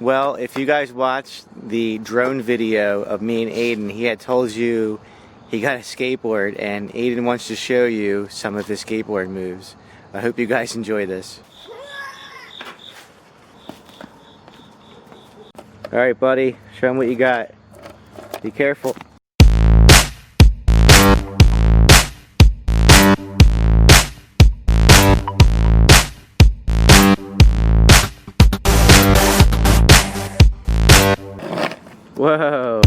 Well, if you guys watched the drone video of me and Aiden, he had told you he got a skateboard, and Aiden wants to show you some of his skateboard moves. I hope you guys enjoy this. Alright, buddy, show him what you got. Be careful. Whoa.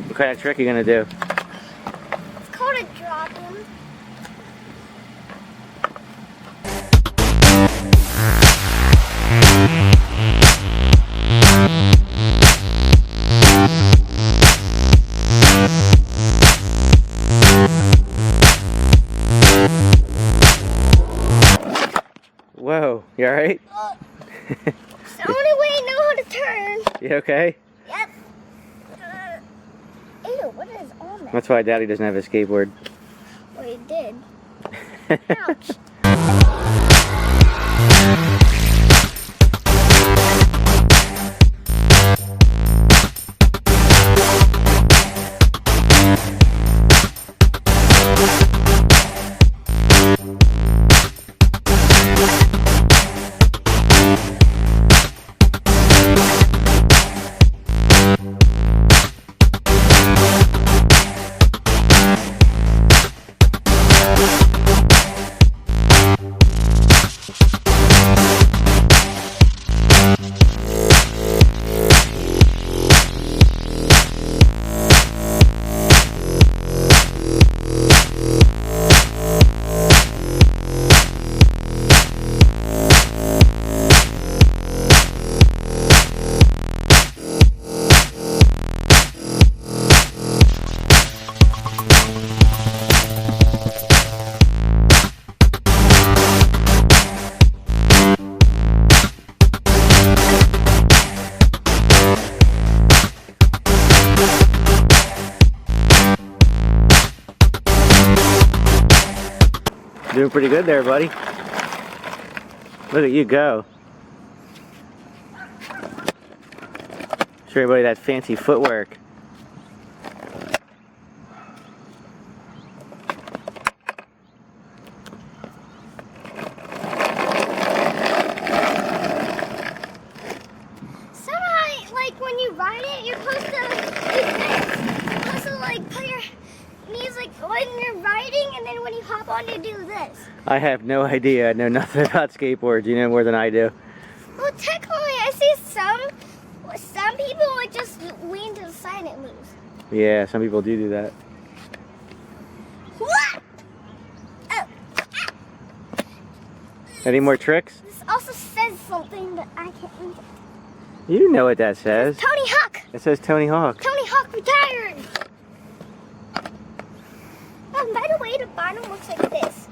What kind of trick are you gonna do? It's called a drop-in. Whoa, you alright? It's the only way I know how to turn. You okay? Yep. Ew, what is on that? That's why Daddy doesn't have a skateboard. Well, he did. Ouch. Doing pretty good there, buddy. Look at you go. Show everybody that fancy footwork. Somehow, like when you ride it, you're supposed to do this. You're supposed to like put your knees like when you're riding, and then when you hop on, you do this. I have no idea. I know nothing about skateboards. You know more than I do. Well, technically, I see some people would just lean to the side and it moves. Yeah, some people do that. What? Oh. Any more tricks? This also says something that I can't read. You know what that says. Tony Hawk. It says Tony Hawk. Tony Hawk retired. Oh, by the way, the bottom looks like this.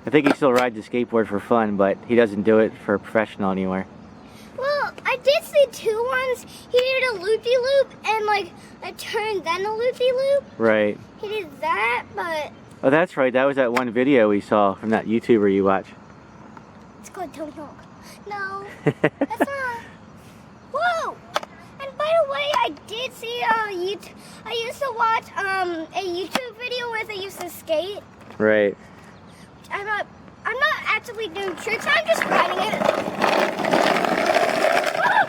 I think he still rides a skateboard for fun, but he doesn't do it for professional anymore. Well, I did see two ones. He did a loopy-loop and like a turn, then a loopy-loop. Right. He did that, but Oh, that's right. That was that one video we saw from that YouTuber you watch. it's called Tony Hawk. No, that's not. Whoa! And by the way, I did see I used to watch a YouTube video where they used to skate. Right. I'm not actively doing tricks. I'm just riding it. Oh!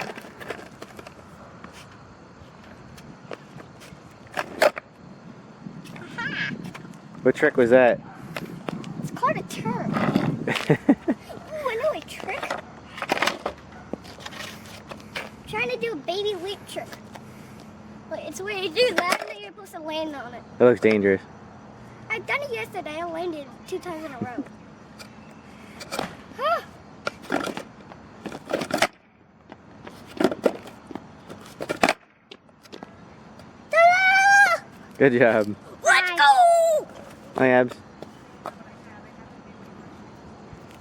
What trick was that? It's called a turn. Ooh, I know a trick. I'm trying to do a baby leap trick. Wait, it's where you do that and then you're supposed to land on it. That looks dangerous. I've done it yesterday. I landed 2 times in a row. Huh. Good job. Let's go! Hi, Abs.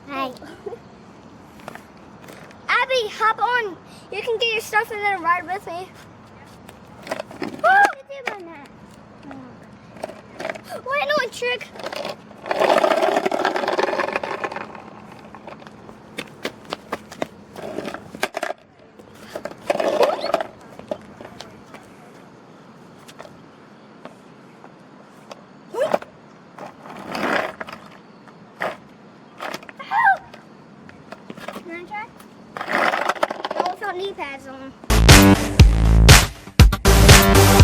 Hi. Abby, hop on. You can get your stuff and then ride with me. Wait, I know a trick. Can I try? No, without knee pads on.